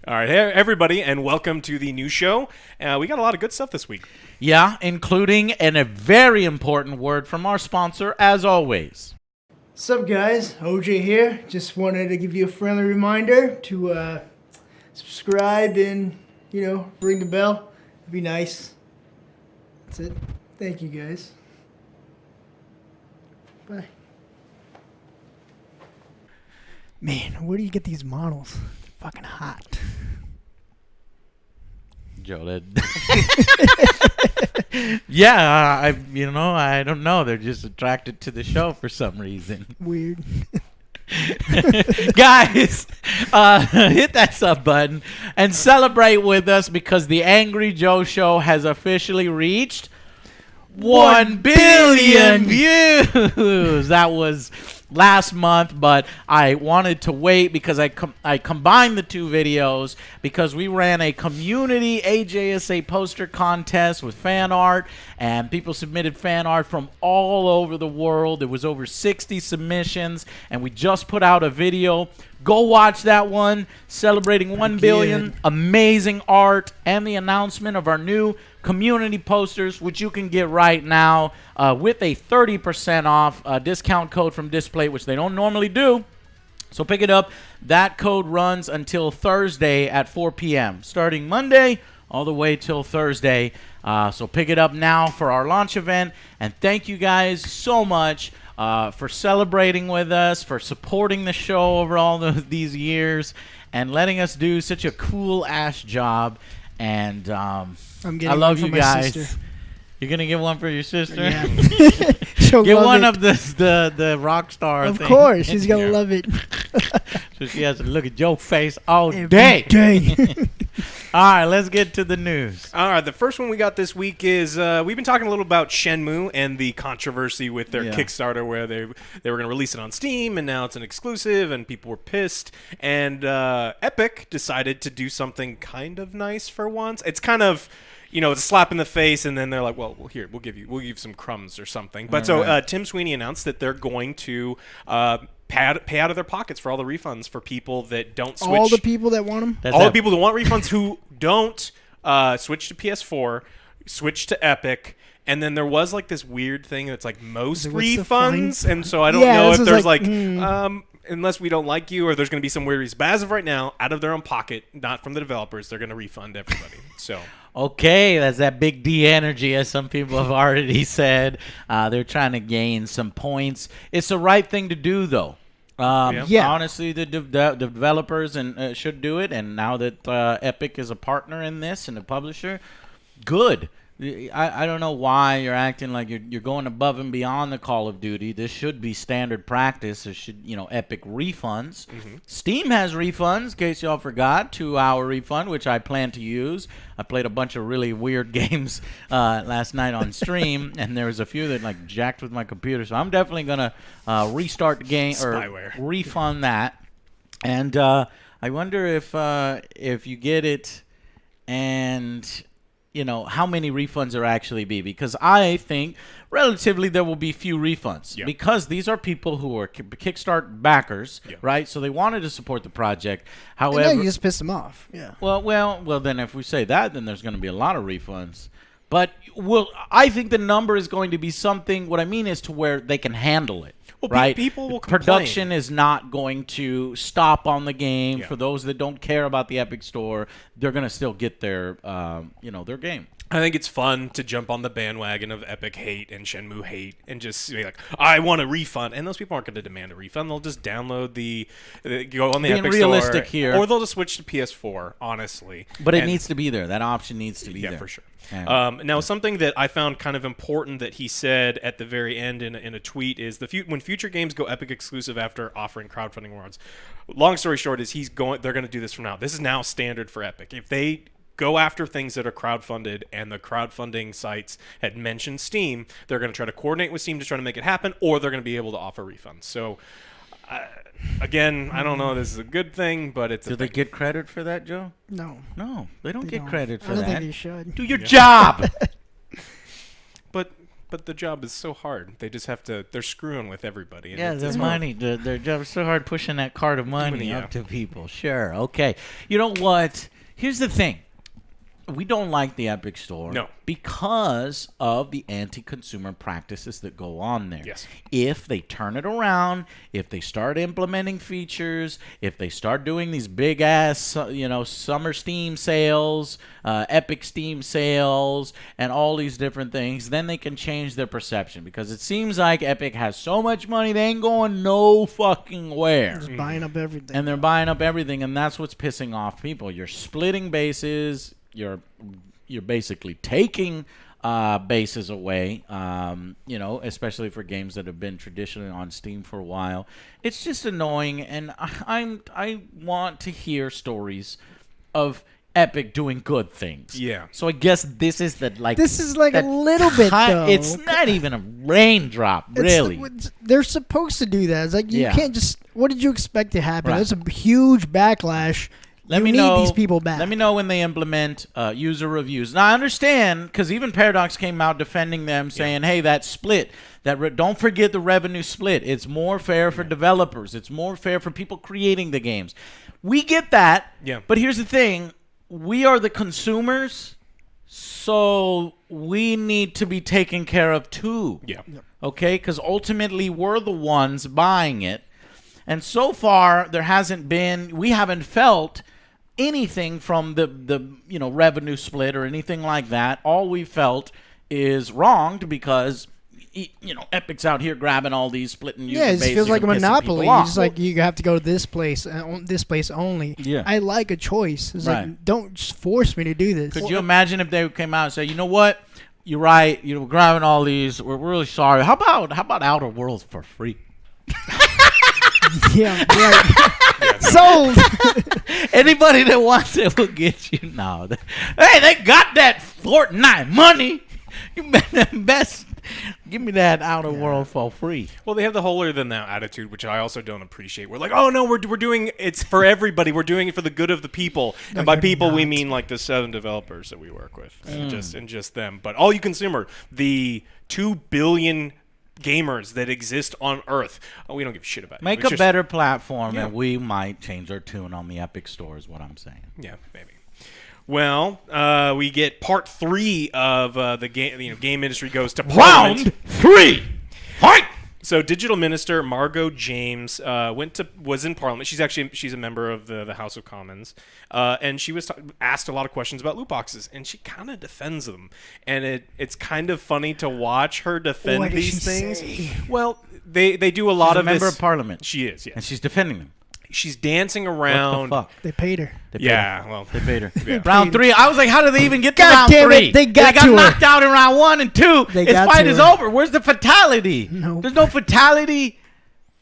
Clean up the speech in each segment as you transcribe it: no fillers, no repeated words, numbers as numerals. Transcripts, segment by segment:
All right, hey everybody, and welcome to the new show. We got a lot of good stuff this week. Yeah, including a very important word from our sponsor, as always. What's up, guys? OJ here. Just wanted to give you a friendly reminder to subscribe and, ring the bell. It'd be nice. That's it. Thank you, guys. Bye. Man, where do you get these models? They're fucking hot. Joe, that yeah, I don't know. They're just attracted to the show for some reason. Weird. Guys, hit that sub button and celebrate with us because the Angry Joe Show has officially reached 1 billion views. That was last month, but I wanted to wait because I combined the two videos because we ran a community AJS poster contest with fan art, and people submitted fan art from all over the world. There was over 60 submissions, and we just put out a video. Go watch that one, celebrating 1 billion. Amazing art and the announcement of our new community posters, which you can get right now with a 30% off discount code from Display, which they don't normally do. So pick it up. That code runs until Thursday at 4 p.m. starting Monday all the way till Thursday. So pick it up now for our launch event. And thank you guys so much for celebrating with us, for supporting the show over all these years, and letting us do such a cool-ass job. And I love you guys. You're going to get one for your sister? Yeah. Get one of the rock star Of thing. course. She's going to love it. So she has to look at your face all day. All right, let's get to the news. All right, the first one we got this week is we've been talking a little about Shenmue and the controversy with their Kickstarter where they were going to release it on Steam, and now it's an exclusive, and people were pissed. And Epic decided to do something kind of nice for once. It's kind of, it's a slap in the face, and then they're like, well, here, we'll give you some crumbs or something. But Tim Sweeney announced that they're going to pay out of their pockets for all the refunds for people that don't switch. All the people that want them? The people that want refunds who don't switch to PS4, switch to Epic, and then there was like this weird thing that's like most refunds, and so I don't know if there's unless we don't like you or there's going to be some weird reason. But as of right now, out of their own pocket, not from the developers, they're going to refund everybody. So. Okay, that's that big D energy, as some people have already said. They're trying to gain some points. It's the right thing to do, though. Honestly, the developers should do it, and now that Epic is a partner in this and a publisher, good. I don't know why you're acting like you're going above and beyond the Call of Duty. This should be standard practice. There should, Epic refunds. Steam has refunds, in case y'all forgot. 2-hour refund, which I plan to use. I played a bunch of really weird games last night on stream, and there was a few that jacked with my computer. So I'm definitely gonna restart the game or refund that. And I wonder if you get it and how many refunds there actually be, because I think relatively there will be few refunds because these are people who are Kickstart backers, right? So they wanted to support the project. However, you just piss them off. Yeah. Well, then if we say that, then there's going to be a lot of refunds. But I think the number is going to be something. What I mean is to where they can handle it. Well, right? People will complain. Production is not going to stop on the game. For those that don't care about the Epic Store, they're going to still get their, their game. I think it's fun to jump on the bandwagon of Epic hate and Shenmue hate and just be like, I want a refund. And those people aren't going to demand a refund. They'll just download go on the Epic Store. Here. Or they'll just switch to PS4, honestly. But it needs to be there. That option needs to be there. Yeah, for sure. Now, something that I found kind of important that he said at the very end in a tweet is when future games go Epic exclusive after offering crowdfunding rewards. Long story short is they're going to do this from now. This is now standard for Epic. If they go after things that are crowdfunded and the crowdfunding sites had mentioned Steam, they're going to try to coordinate with Steam to try to make it happen, or they're going to be able to offer refunds. So again, I don't know if this is a good thing, but it's Do they get credit for that, Joe? No. No, they don't get credit for that. I don't think they should. Do your job! But but the job is so hard. They just have to. They're screwing with everybody. Yeah, the money. Their job is so hard pushing that cart of money up to people. Sure. Okay. You know what? Here's the thing. We don't like the Epic Store because of the anti-consumer practices that go on there. Yes. If they turn it around, if they start implementing features, if they start doing these big-ass, summer Steam sales, Epic Steam sales, and all these different things, then they can change their perception because it seems like Epic has so much money they ain't going no fucking where. Just buying up everything. And they're buying up everything, and that's what's pissing off people. You're splitting bases. You're basically taking bases away, especially for games that have been traditionally on Steam for a while. It's just annoying, and I want to hear stories of Epic doing good things. Yeah. So I guess this is a little bit though. It's not even a raindrop, really. They're supposed to do that. It's like you can't just. What did you expect to happen? Right. There's a huge backlash. Let me know these people back. Let me know when they implement user reviews. Now I understand because even Paradox came out defending them, saying, "Hey, that split, don't forget the revenue split. It's more fair for developers. It's more fair for people creating the games." We get that. Yeah. But here's the thing: we are the consumers, so we need to be taken care of too. Yeah. Okay, because ultimately we're the ones buying it, and so far we haven't felt anything from the revenue split or anything like that. All we felt is wronged because Epic's out here grabbing all these splitting user bases. It feels like a monopoly. It's just like you have to go to this place only. Yeah. I like a choice. It's right. like don't just force me to do this. Could you imagine if they came out and said, "You know what? You're right. We're grabbing all these. We're really sorry. How about Outer Worlds for free?" Yeah, right. Sold. Anybody that wants it will get you now. Hey, they got that Fortnite money. You better best give me that Outer World for free. Well, they have the holier than thou attitude, which I also don't appreciate. We're like, oh no, we're doing it's for everybody. We're doing it for the good of the people, and by people we mean like the 7 developers that we work with, and just them. But all you consumer, the 2 billion gamers that exist on Earth. We don't give a shit about it. Make a better platform, and we might change our tune on the Epic Store, is what I'm saying. Yeah, maybe. Well, we get part 3 of the game. Game industry goes to Parliament. Round 3. Fight! So, Digital Minister Margot James was in Parliament. She's a member of the House of Commons, and she was asked a lot of questions about loot boxes, and she kind of defends them. And it's kind of funny to watch her defend these things. Say? Well, they do a lot of this. Member of Parliament. She is, yes. And she's defending them. She's dancing around. What the fuck? They paid her. They paid her. Yeah. Round 3. I was like, how did they even get to God round damn 3? it, they got knocked out in round 1 and 2. This fight is over. Where's the fatality? No. There's no fatality.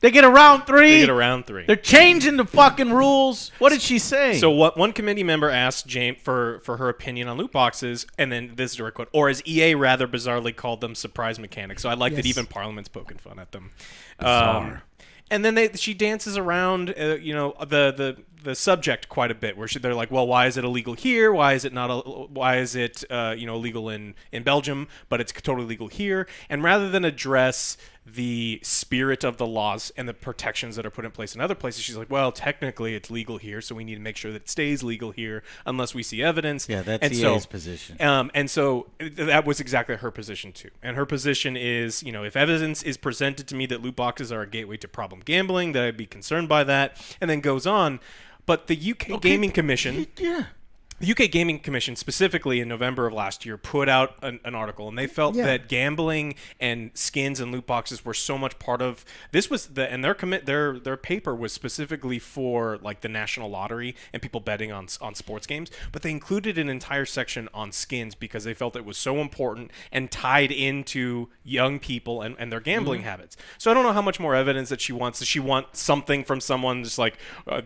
They get a round 3. They get a round 3. They're changing the fucking rules. What did she say? So what one committee member asked James for her opinion on loot boxes, and then this is a direct quote, or as EA rather bizarrely called them, surprise mechanics. So I like that even Parliament's poking fun at them. Bizarre. And then she dances around, the subject quite a bit, where they're like, well, why is it illegal here? Why is it not? Why is it illegal in Belgium, but it's totally legal here? And rather than address the spirit of the laws and the protections that are put in place in other places, she's like, well, technically it's legal here, so we need to make sure that it stays legal here unless we see evidence. Yeah, that's EA's position. And so that was exactly her position too. And her position is, if evidence is presented to me that loot boxes are a gateway to problem gambling, that I'd be concerned by that. And then goes on. But the UK Gaming Commission... Yeah. The UK Gaming Commission, specifically in November of last year, put out an article, and they felt that gambling and skins and loot boxes were so much part of this. Their paper was specifically for like the national lottery and people betting on sports games, but they included an entire section on skins because they felt it was so important and tied into young people and their gambling habits. So I don't know how much more evidence that she wants. Does she want something from someone just like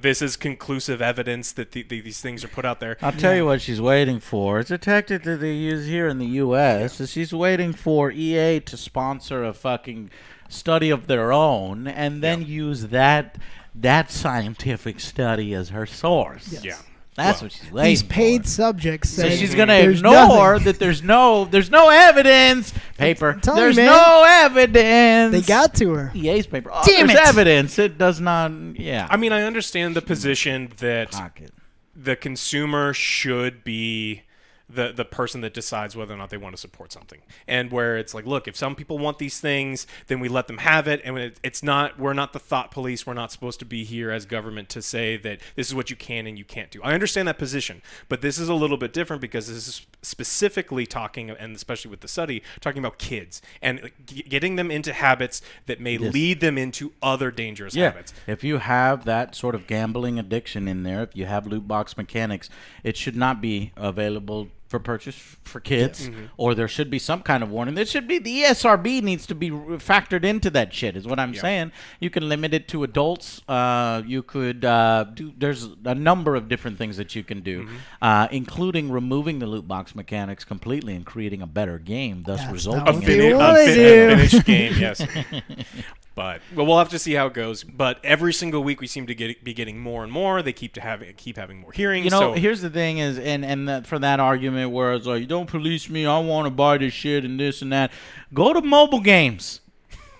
this is conclusive evidence that these things are put out there? I'll tell you what she's waiting for. It's a tactic that they use here in the U.S. So she's waiting for EA to sponsor a fucking study of their own and then use that scientific study as her source. Yes. Yeah. That's what she's waiting These paid for. subjects So said she's gonna there's ignore nothing. that there's no evidence. Paper. I'm telling you, There's man. no evidence. They got to her. EA's paper. Oh, Damn there's it. evidence. It does not. Yeah. I mean, I understand the position that Pocket. the consumer should be the person that decides whether or not they want to support something, and where it's like, look, if some people want these things, then we let them have it, and we're not the thought police. We're not supposed to be here as government to say that this is what you can and you can't do. I understand that position, but this is a little bit different because this is specifically talking, and especially with the study, talking about kids and getting them into habits that may lead them into other dangerous habits. If you have that sort of gambling addiction in there, if you have loot box mechanics, it should not be available for purchase for kids, or there should be some kind of warning. There should be, the ESRB needs to be factored into that shit, is what I'm saying. You can limit it to adults. You could do, there's a number of different things that you can do, including removing the loot box mechanics completely and creating a better game, thus resulting in a finished game, yes. But we'll have to see how it goes. But every single week we seem to be getting more and more. They keep having more hearings. You know, here's the thing is, for that argument where it's like, you don't police me, I want to buy this shit and this and that. Go to mobile games.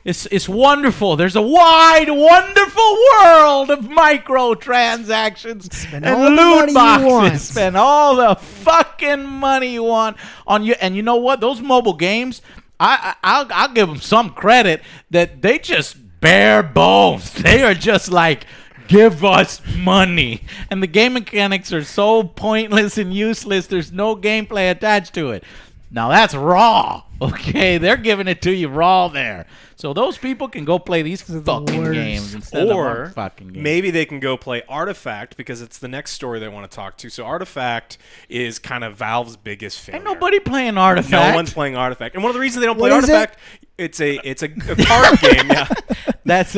It's wonderful. There's a wide, wonderful world of microtransactions and loot boxes. Spend all the fucking money you want on you. And you know what? Those mobile games, I'll give them some credit that they just bare bones. They are just like, give us money. And the game mechanics are so pointless and useless. There's no gameplay attached to it. Now that's raw. Okay, they're giving it to you raw there. So those people can go play these fucking games instead of our fucking games. Maybe they can go play Artifact because it's the next story they want to talk to. So Artifact is kind of Valve's biggest failure. Ain't nobody playing Artifact. No one's playing Artifact. And one of the reasons they don't play Artifact, it's a card game. Yeah. That's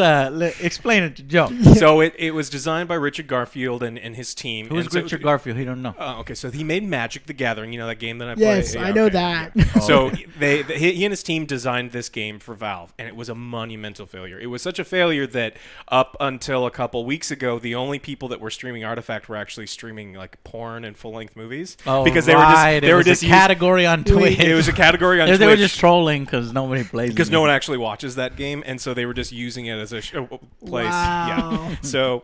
explain it to Joe. So it was designed by Richard Garfield and his team. Who's Richard Garfield? He don't know. Okay, so he made Magic the Gathering. You know that game that I play? Yes, I know that. Yeah. So he and his team designed this game for Valve, and it was a monumental failure. It was such a failure that up until a couple weeks ago, the only people that were streaming Artifact were actually streaming like porn and full-length movies. Oh, because right. They were just a category on Twitch. It was a category on Twitch. They were just trolling because nobody plays it. Because no one actually watches that game, and so they were just using it as a place. Wow. Yeah. So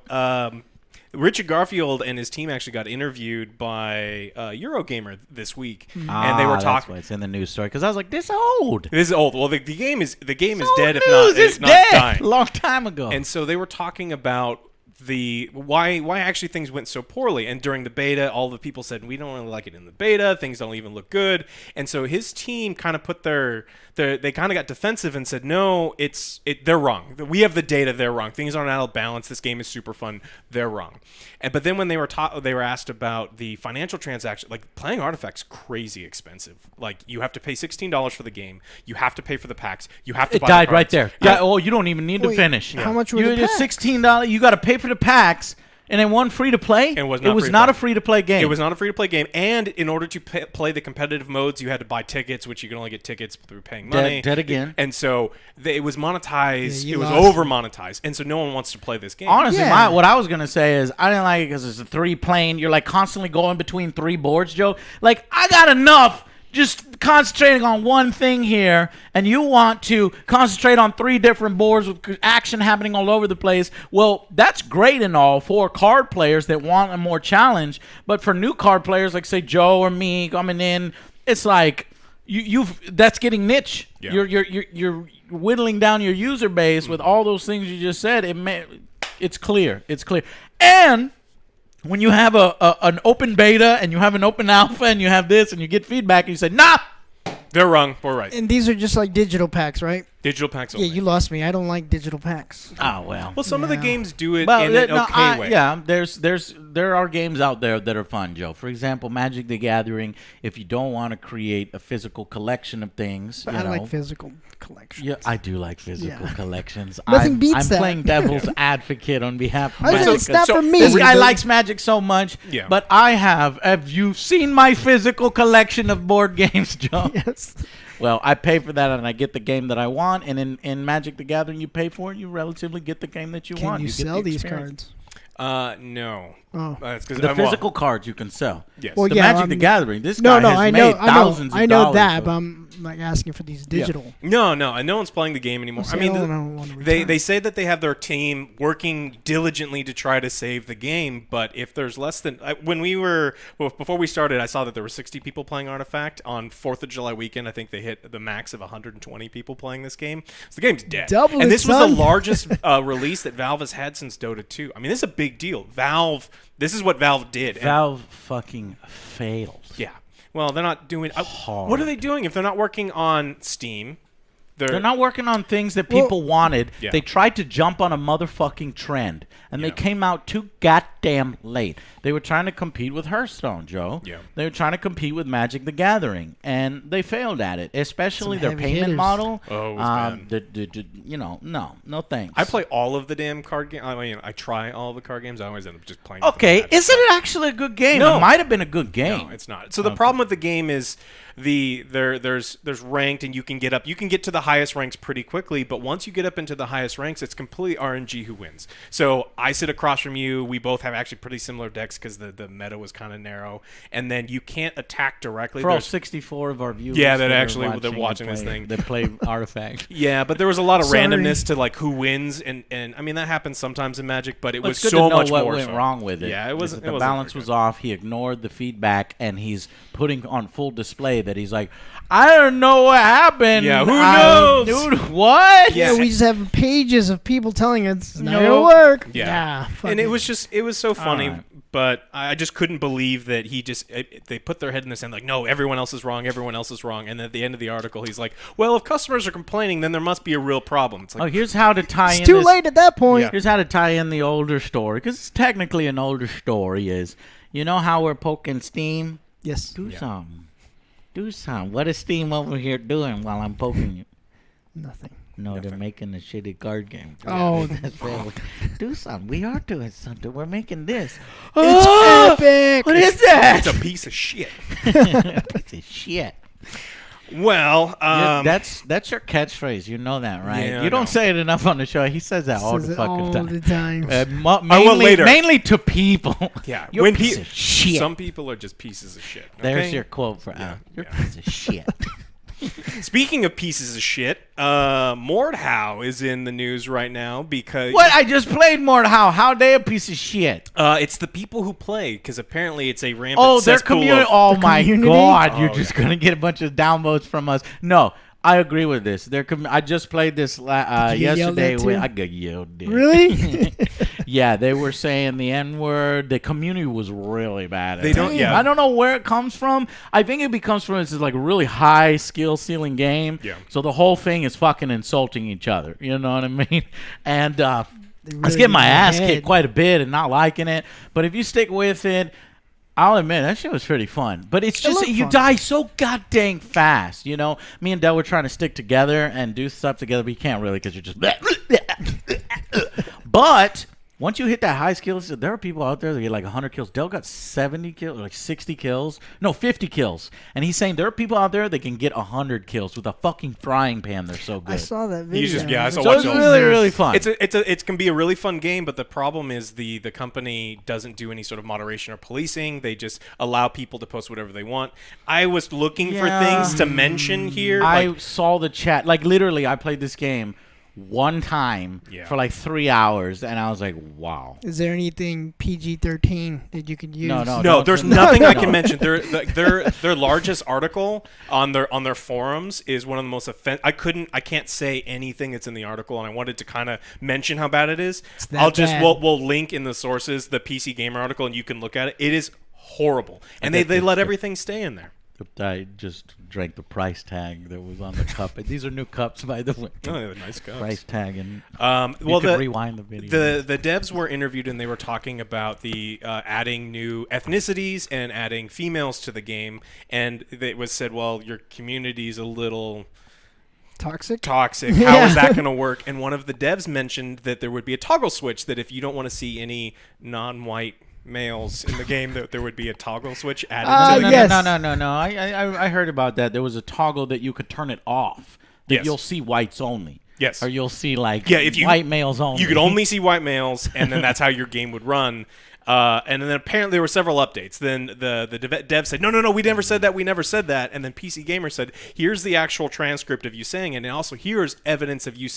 Richard Garfield and his team actually got interviewed by Eurogamer this week, and they were talking. That's why it's in the news story because I was like, "This old. This is old." Well, the game is dead. It's not dead. dying. Long time ago. And so they were talking about why actually things went so poorly. And during the beta, all the people said, we don't really like it in the beta. Things don't even look good. And so his team kind of put they kind of got defensive and said, no, they're wrong. We have the data. They're wrong. Things aren't out of balance. This game is super fun. They're wrong. But then when they were asked about the financial transaction, like playing Artifact's crazy expensive. Like you have to pay $16 for the game. You have to pay for the packs. You have to buy the died cards. right there. Yeah. Oh, you don't even need to finish. How much were the packs? $16. You got to pay for the packs. And then one free to play. It was not a free to play game. It was not a free to play game. And in order to play the competitive modes, you had to buy tickets, which you can only get tickets through paying money. Dead again. And so it was monetized. Yeah, it was over monetized. And so no one wants to play this game. Honestly, what I was gonna say is I didn't like it because it's a 3 playing. You're like constantly going between 3 boards, Joe. Like I got enough. Just concentrating on one thing here, and you want to concentrate on 3 different boards with action happening all over the place. Well, that's great and all for card players that want a more challenge, but for new card players like say Joe or me coming in, it's like that's getting niche. Yeah. You're whittling down your user base with all those things you just said. It's clear. And when you have an open beta and you have an open alpha and you have this and you get feedback and you say, nah, they're wrong. We're right. And these are just like digital packs, right? Digital packs only. Yeah, you lost me. I don't like digital packs. Oh, well. Well, some of the games do it Well, in an okay way. Yeah, there are games out there that are fun, Joe. For example, Magic the Gathering. If you don't want to create a physical collection of things, But I like physical collections. Yeah, I do like physical collections. Nothing beats I'm that. playing devil's advocate on behalf of I Magic. said it's not for me. This guy likes Magic so much, Yeah. but have you seen my physical collection of board games, Joe? Yes. Well, I pay for that and I get the game that I want. And in Magic the Gathering, you pay for it, you relatively get the game that you want. Can you get sell the these experience. cards? No. Oh. That's 'cause The physical cards you can sell. Yes. Well, The yeah, Magic the Gathering. This No, guy no, has I made know, thousands of I know dollars. that, but I'm like asking for these digital. No, and no one's playing the game anymore. See, I mean, don't want to they say that they have their team working diligently to try to save the game, but if there's less than before we started, I saw that there were 60 people playing Artifact on 4th of July weekend. I think they hit the max of 120 people playing this game. So the game's dead. Double and it, this was son. the largest release that Valve has had since Dota 2. I mean, this is a big deal. This is what Valve did. Valve fucking failed. Yeah. Well, they're not doing. Hard. What are they doing if they're not working on Steam? They're not working on things that people wanted. Yeah. They tried to jump on a motherfucking trend, and they came out too goddamn late. They were trying to compete with Hearthstone, Joe. Yeah. They were trying to compete with Magic the Gathering, and they failed at it, especially Some their heavy payment hitters. model. Oh, it was bad. No thanks. I play all of the damn card games. I mean, I try all the card games. I always end up just playing. Okay, Magic isn't it stuff. actually a good game? No. It might have been a good game. No, it's not. So the problem with the game is there's ranked, and you can get to the highest ranks pretty quickly. But once you get up into the highest ranks, it's completely RNG who wins. So I sit across from you. We both have actually pretty similar decks because the meta was kind of narrow, and then you can't attack directly. For all 64 of our viewers, Yeah, that they're watching this thing. They play Artifact. Yeah, but there was a lot of Sorry. randomness to like who wins, and I mean that happens sometimes in Magic, but it Well, was it's good so to know much what more. went wrong with it. Yeah, it wasn't. The balance was off. He ignored the feedback, and he's putting on full display that he's like, I don't know what happened. Yeah, who knows? Dude, what? Yeah, Yeah. we just have pages of people telling us it's not No. gonna work. Yeah, fuck and it was so funny. Alright. But I just couldn't believe that they put their head in the sand like, no, everyone else is wrong, and at the end of the article he's like, well, if customers are complaining, then there must be a real problem. It's Oh, like, here's how to tie in It's too this. late at that point. Yeah. Here's how to tie in the older story, because it's technically an older story. Is you know how we're poking Steam? Yes. Do something. Do something. What is Steam over here doing while I'm poking you? Nothing. No, they're making a shitty card game. Oh, That's right. Do something. We are doing something. We're making this. it's epic. What is that? it's a piece of shit. Piece of shit. Well, That's your catchphrase. You know that, right? Yeah, you I don't know. say it enough on the show. He says that all Says the it fucking all time. the time. Mainly, later. mainly to people. yeah, You're a piece of shit. Some people are just pieces of shit. There's okay? your quote for Yeah, Al. You're yeah. a piece of shit. Speaking of pieces of shit, Mordhau is in the news right now because What? I just played Mordhau. How they a piece of shit? it's the people who play because apparently it's a rampant Oh, their cesspool community. of- Oh The my community? God! You're Oh, just yeah. gonna get a bunch of downvotes from us. No, I agree with this. I just played this Did you get yelled yesterday. at too? I got yelled at. Really? Yeah, they were saying the N word. The community was really bad. At They it. don't- yeah. I don't know where it comes from. I think it comes from it's like a really high skill ceiling game. Yeah. So the whole thing is fucking insulting each other. You know what I mean? And I was really getting my need your ass head. kicked quite a bit and not liking it. But if you stick with it, I'll admit that shit was pretty fun. But it's just looked you fun. die so goddamn fast. You know, me and Del were trying to stick together and do stuff together, but you can't really because you're just. But once you hit that high skill, there are people out there that get like 100 kills. Del got 70 kills, like 60 kills. No, 50 kills. And he's saying there are people out there that can get 100 kills with a fucking frying pan. They're so good. I saw that video. He's just- yeah, I saw So watch it's those. really, really fun. It can be a really fun game, but the problem is the company doesn't do any sort of moderation or policing. They just allow people to post whatever they want. I was looking for Yeah. things to mention here. I like, saw the chat. Like, literally, I played this game one time Yeah. for like 3 hours, and I was like, wow. Is there anything PG-13 that you could use? No, no, there's no, nothing I no. can mention. Their largest article on their forums is one of the most I can't say anything that's in the article, and I wanted to kind of mention how bad it is. that I'll just bad. we'll link in the sources the PC Gamer article, and you can look at it. It is horrible, and they let everything stay in there. I just drank the price tag that was on the cup. These are new cups, by the way. Oh, they were nice cups. Price tag, and Well, you can rewind the video. The devs were interviewed and they were talking about the adding new ethnicities and adding females to the game, and it was said, well, your community's a little Toxic? toxic. How is that going to work? And one of the devs mentioned that there would be a toggle switch, that if you don't want to see any non-white males in the game, that there would be a toggle switch added to the yes. No. I heard about that. There was a toggle that you could turn it off. That Yes. you'll see whites only. Yes. Or you'll see like if white males only. You could only see white males, and then that's how your game would run. And then apparently there were several updates. Then the dev said, no, we never said that. We never said that. And then PC Gamer said, here's the actual transcript of you saying it. And also here's evidence of you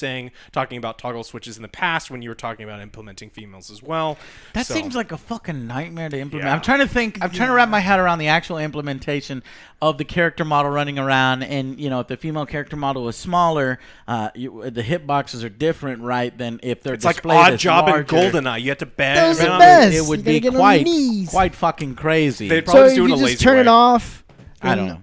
talking about toggle switches in the past when you were talking about implementing females as well. That seems like a fucking nightmare to implement. Yeah. I'm trying to think. I'm trying to wrap my head around the actual implementation of the character model running around. And, if the female character model is smaller, the hitboxes are different, right, than if they're It's displayed like Odd as Job larger. and GoldenEye. You have to Those bang are around. best. It would You be gotta get on your knees. quite fucking crazy. They'd So probably if do it you in a just lazy turn way. it off. I don't know.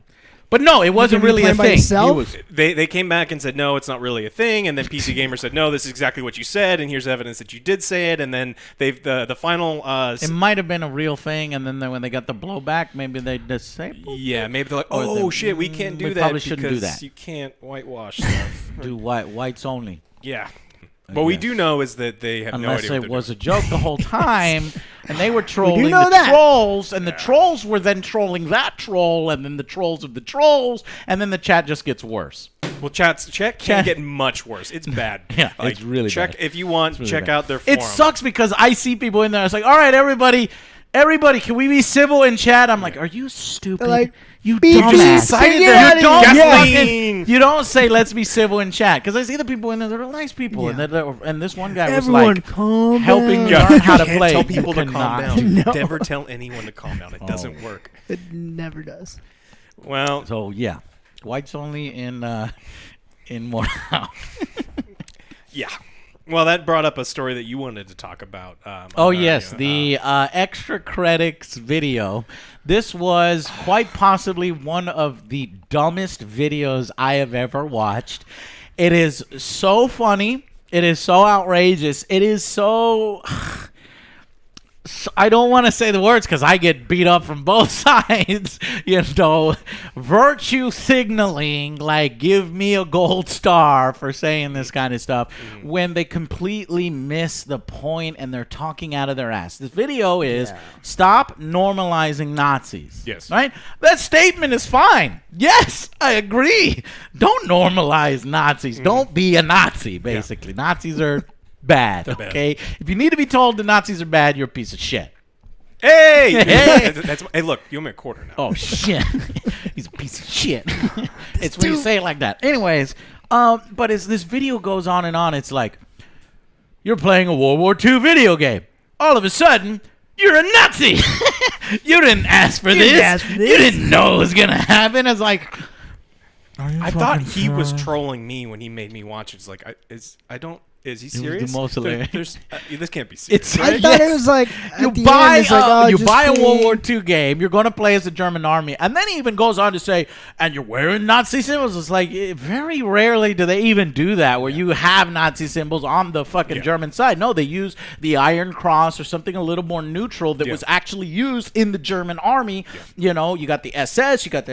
But no, it wasn't gonna be really a playing by thing. yourself? They came back and said, no, it's not really a thing. And then PC Gamer said, no, this is exactly what you said, and here's evidence that you did say it. And then the final... It might have been a real thing, and then when they got the blowback, maybe they disabled. Yeah, maybe they're like, shit, we can't do we that probably shouldn't do because that. you can't whitewash stuff. Do whites only. Yeah. What we do know is that they have no Unless idea what it they're was doing. a joke the whole time, and they were trolling know the that. trolls, and the trolls were then trolling that troll, and then the trolls of the trolls, and then the chat just gets worse. Well, chat can't get much worse. It's bad. Yeah, it's really bad. If you want, really check bad. out their forum. It sucks because I see people in there. It's like, all right, everybody, can we be civil in chat? I'm like, are you stupid? Like, you beep, dumbass. beep, Excited get there. out You of don't, here. Gasoline. you don't say let's be civil in chat because I see the people in there that are nice people, and this one guy was like calm helping down. me learn how to Can't play. tell people to You calm cannot. down. No. Never tell anyone to calm down. It doesn't work. It never does. Well, So yeah, whites only in Mordhau. yeah. Well, that brought up a story that you wanted to talk about. Oh yes, the extra credits video. This was quite possibly one of the dumbest videos I have ever watched. It is so funny. It is so outrageous. It is so... I don't want to say the words because I get beat up from both sides. Virtue signaling, like give me a gold star for saying this kind of stuff when they completely miss the point and they're talking out of their ass. This video is stop normalizing Nazis. Yes. Right? That statement is fine. Yes, I agree. Don't normalize Nazis. Don't be a Nazi, basically. Nazis are... bad, okay? If you need to be told the Nazis are bad, you're a piece of shit. Hey! Hey! Hey, look, you owe me a quarter now. Oh, shit. He's a piece of shit. It's when you say it like that. Anyways, but as this video goes on and on, it's like, you're playing a World War II video game. All of a sudden, you're a Nazi! You didn't ask for this. You didn't know it was going to happen. It's like... I thought he was trolling me when he made me watch it. It's like, is he serious? the most hilarious. This can't be serious. It's I thought it was like you at the buy end, it's like, oh, you just buy a be- World War II game. You're going to play as the German army, and then he even goes on to say, "And you're wearing Nazi symbols." It's like very rarely do they even do that, where you have Nazi symbols on the fucking German side. No, they use the Iron Cross or something a little more neutral that was actually used in the German army. You got the SS, you got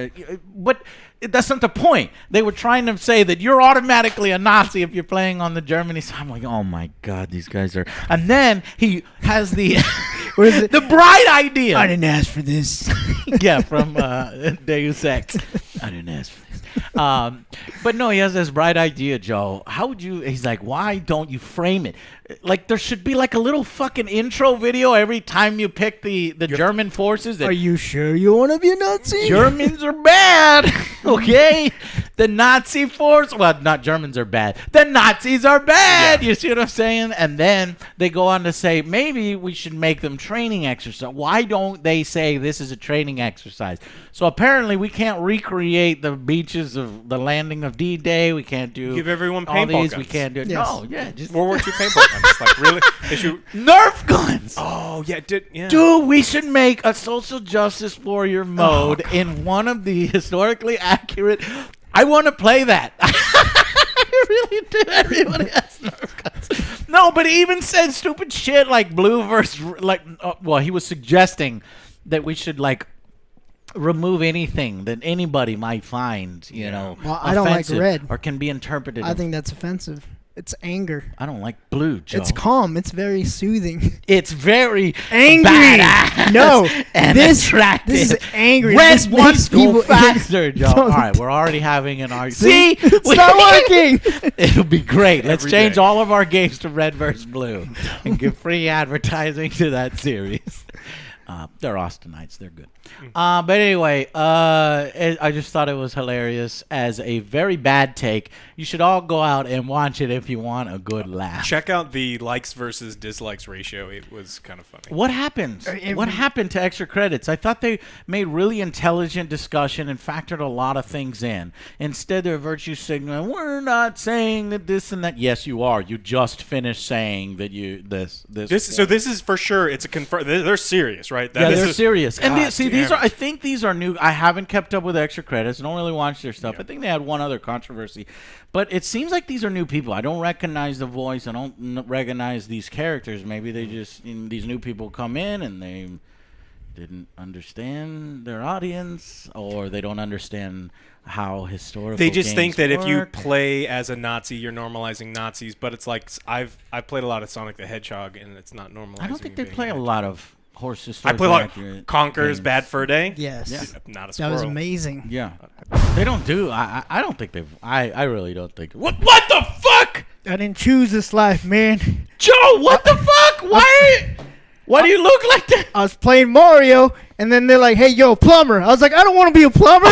but. That's not the point. They were trying to say that you're automatically a Nazi if you're playing on the Germany side. I'm like, oh my god, these guys are. And then he has the What is it? the bright idea. I didn't ask for this. Yeah, from Deus Ex. I didn't ask for this. But no, he has this bright idea, Joe. How would you? He's like, why don't you frame it? Like there should be like a little fucking intro video every time you pick the German forces. Are you sure you want to be a Nazi? Germans are bad, okay? The Nazi force, well, not Germans are bad. The Nazis are bad. You see what I'm saying? And then they go on to say, maybe we should make them training exercise. Why don't they say this is a training exercise? So apparently we can't recreate the beaches of the landing of D-Day. We can't do Give everyone all paintball these. guns. We can't do it. Yes. No, yeah, just World War II paintball guns. Like, really? They should... Nerf guns. Oh, yeah. Dude, we should make a social justice warrior mode in one of the historically accurate. I want to play that. I really do. Everybody has Nerf guns. No, but he even said stupid shit like blue versus he was suggesting that we should remove anything that anybody might find, Well, I don't like offensive red. or can be interpreted. I think that's offensive. It's anger. I don't like blue, Joe. It's calm. It's very soothing. It's very Angry. badass No, and attractive. This is angry. Red This wants makes to go people faster, Joe. Don't- All right, we're already having an argument. See? It's not working. It'll be great. Let's Every change day. all of our games to red versus blue and give free advertising to that series. They're Austinites. They're good. But anyway, I just thought it was hilarious as a very bad take. You should all go out and watch it if you want a good laugh. Check out the likes versus dislikes ratio. It was kind of funny. What happens? What happened to extra credits? I thought they made really intelligent discussion and factored a lot of things in. Instead, they're virtue signaling. We're not saying that this and that. Yes, you are. You just finished saying that this. So this is for sure. It's a confirm. They're serious, right? Yeah, they're serious. And God these damn are. I think these are new. I haven't kept up with extra credits. I don't really watch their stuff. Yeah. I think they had one other controversy, but it seems like these are new people. I don't recognize the voice. I don't recognize these characters. Maybe they just these new people come in and they didn't understand their audience, or they don't understand how historical. They just think that if you work. play as a Nazi, you're normalizing Nazis. But it's like I've played a lot of Sonic the Hedgehog, and it's not normalizing. I don't think they being play a Hedgehog. lot of horse I play a lot of accurate Conker's games. Bad Fur Day. Yes. Yeah. Not a That squirrel. was amazing. Yeah, they don't do. I don't think they've. I really don't think. What the fuck, I didn't choose this life, man. Joe? What the fuck? Why do you look like that? I was playing Mario, and then they're like, "Hey, yo, plumber." I was like, "I don't want to be a plumber.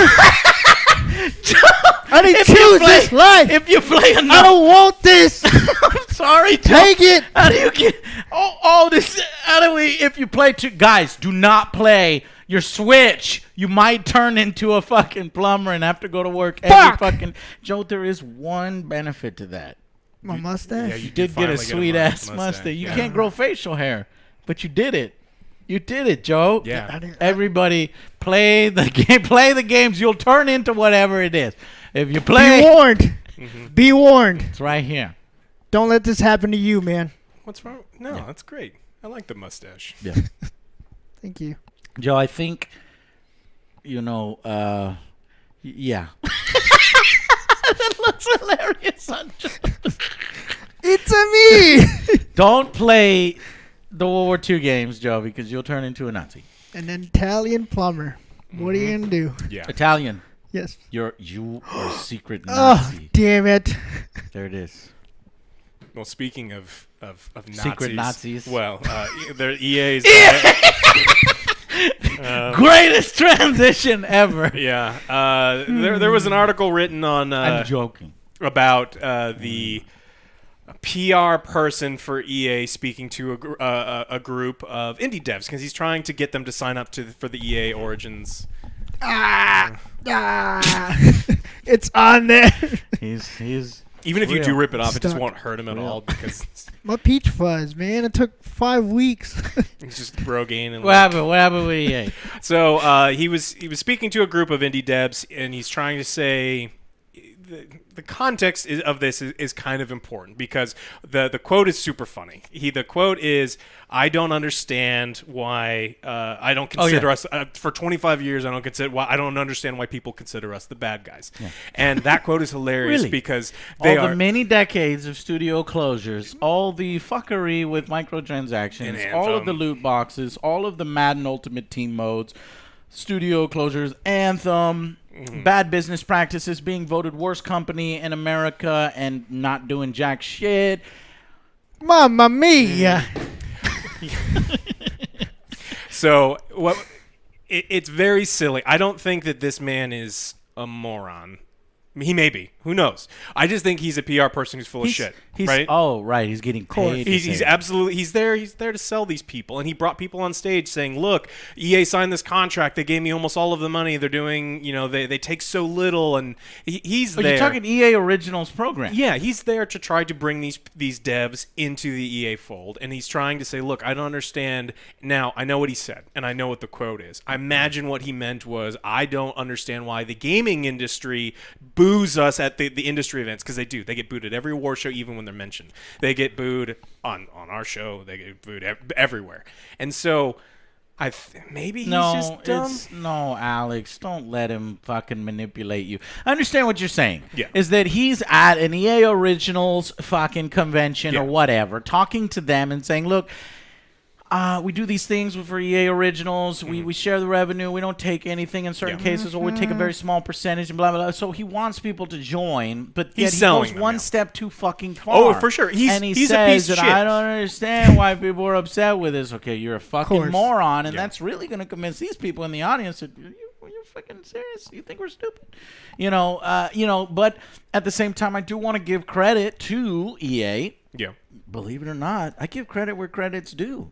I didn't If you choose play- this life. If you play enough, I don't want this. I'm sorry, Joe. Take it." How do you get all this? How do we? If you play two guys, do not play your Switch. You might turn into a fucking plumber and have to go to work every Fuck. fucking. Joe, there is one benefit to that. My mustache. Yeah, You did get a sweet ass mustache. You Yeah. can't grow facial hair, but you did it. You did it, Joe. Yeah. I didn't- Everybody, play the game. Play the games. You'll turn into whatever it is. If you Be play, warned. Be warned. it's right here. Don't let this happen to you, man. What's wrong? No, that's great. I like the mustache. Yeah. Thank you. Joe, I think, yeah. That looks hilarious on Joe. It's a me. Don't play the World War II games, Joe, because you'll turn into a Nazi. An Italian plumber. What are you gonna do? Yeah. Italian. Yes. You are a secret Oh, Nazi. damn it. There it is. Well, speaking of Nazis, Secret Nazis. Well, they're EA's. Greatest transition ever. Yeah. There was an article written on I'm joking. about the PR person for EA speaking to a group of indie devs because he's trying to get them to sign up for the EA Origins. It's on there. He's Even if you do real. rip it off, it just Stuck. won't hurt him at Real. all because My peach fuzz, man. It took 5 weeks. he's just Rogaine and What happened? What happened with EA? So he was speaking to a group of indie devs, and he's trying to say the context of this is kind of important because the quote is super funny. The quote is, "I don't understand why I don't consider us for 25 years. I don't understand why people consider us the bad guys." Yeah. And that quote is hilarious Really? because All the many decades of studio closures, all the fuckery with microtransactions, And all of the Anthem. loot boxes, all of the Madden Ultimate Team modes, studio closures, Anthem, bad business practices, being voted worst company in America and not doing jack shit. Mamma mia. So it's very silly. I don't think that this man is a moron. He may be. Who knows? I just think he's a PR person who's full of shit. Right? Oh, right. He's getting paid. He's absolutely he's there to sell these people, and he brought people on stage saying, "Look, EA signed this contract. They gave me almost all of the money. They're doing, they take so little." And he's there. You're talking EA Originals program. Yeah, he's there to try to bring these devs into the EA fold, and he's trying to say, "Look, I don't understand." Now, I know what he said, and I know what the quote is. I imagine what he meant was, "I don't understand why the gaming industry boos us at the industry events," because they do. They get booed at every war show, even when they're mentioned. They get booed on our show. They get booed everywhere. And so Maybe he's No, just dumb. no, Alex. Don't let him fucking manipulate you. I understand what you're saying. Yeah. Is that he's at an EA Originals fucking convention or whatever, talking to them and saying, look, we do these things for EA Originals. We share the revenue. We don't take anything in certain cases, or we take a very small percentage and blah, blah, blah. So he wants people to join, but yet he goes one step too fucking far. Oh, for sure. He's he a says piece of that shit. I don't understand why people are upset with this. Okay, you're a fucking moron, and Yeah. that's really going to convince these people in the audience that you're fucking serious. You think we're stupid? But at the same time, I do want to give credit to EA. Yeah. Believe it or not, I give credit where credit's due.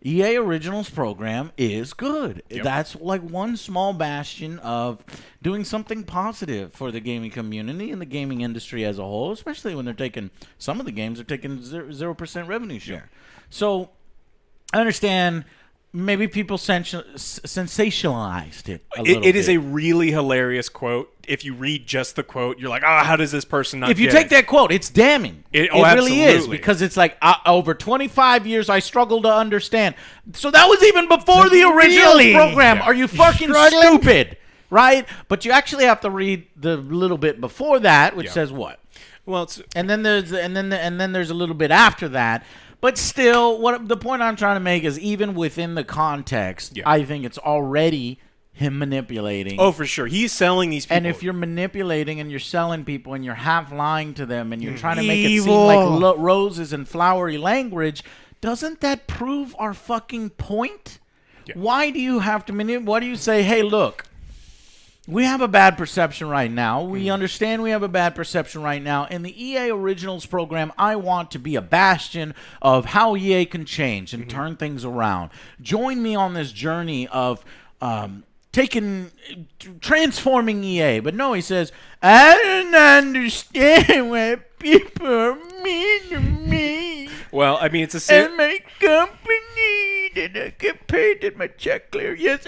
EA Originals program is good. Yep. That's like one small bastion of doing something positive for the gaming community and the gaming industry as a whole, especially when they're taking, some of the games are taking 0% revenue share. So I understand maybe people sensationalized it a little bit. It is a really hilarious quote. If you read just the quote, you're like, how does this person not If you get take that quote, it's damning. It really is, absolutely. because it's like, over 25 years, I struggled to understand. So that was even before the original program. Yeah. Are you fucking stupid? Right? But you actually have to read the little bit before that, which says what? Well, it's, And then there's a little bit after that. But still, the point I'm trying to make is, even within the context, I think it's already him manipulating. oh, for sure. He's selling these people. And if you're manipulating and you're selling people and you're half lying to them and you're trying to make it seem like roses and flowery language, doesn't that prove our fucking point? Yeah. Why do you have to manipulate? Why do you say, hey, look, we have a bad perception right now. We understand we have a bad perception right now. In the EA Originals program, I want to be a bastion of how EA can change and turn things around. Join me on this journey of transforming EA. But no, he says, I don't understand what people mean to me. well, I mean, it's a And my company that I get paid, that my check clear. Yes,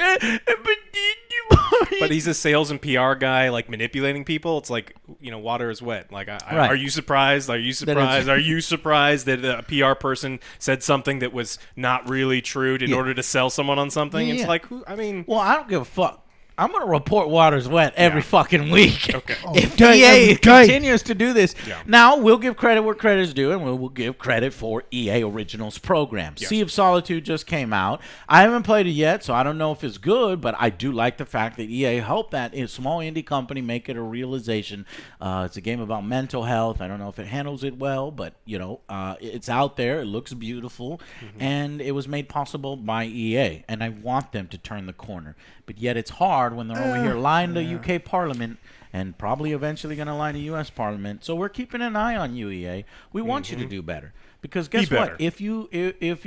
but he's a sales and PR guy, like manipulating people. It's like, water is wet. Like, Right. are you surprised? Are you surprised? Are you surprised that a PR person said something that was not really true in order to sell someone on something? It's like, well, I don't give a fuck. I'm going to report water's wet every fucking week. Okay. If EA continues to do this. Now, we'll give credit where credit is due, and we'll give credit for EA Originals program. Yes. Sea of Solitude just came out. I haven't played it yet, so I don't know if it's good, but I do like the fact that EA helped that small indie company make it a realization. It's a game about mental health. I don't know if it handles it well, but, it's out there. It looks beautiful, and it was made possible by EA, and I want them to turn the corner. But yet it's hard when they're over here lying to UK Parliament and probably eventually going to lie to US Parliament. So we're keeping an eye on you, EA. We want you to do better. Because guess what? If you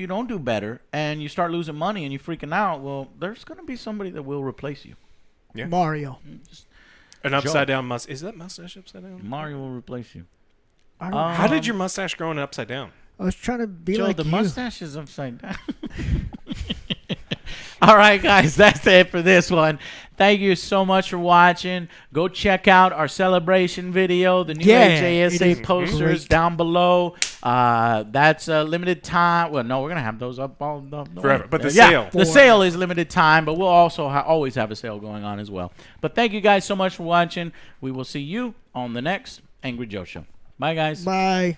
don't do better and you start losing money and you're freaking out, well, there's going to be somebody that will replace you. Yeah. Mario. An upside down mustache. Is that mustache upside down? Mario will replace you. How did your mustache grow upside down? I was trying to be Joe, like the you. mustache is upside down. All right, guys, that's it for this one. Thank you so much for watching. Go check out our celebration video, the new AJS posters down below. That's a limited time. Well, no, we're going to have those up all forever. But the sale. The sale is limited time, but we'll also always have a sale going on as well. But thank you guys so much for watching. We will see you on the next Angry Joe Show. Bye, guys. Bye.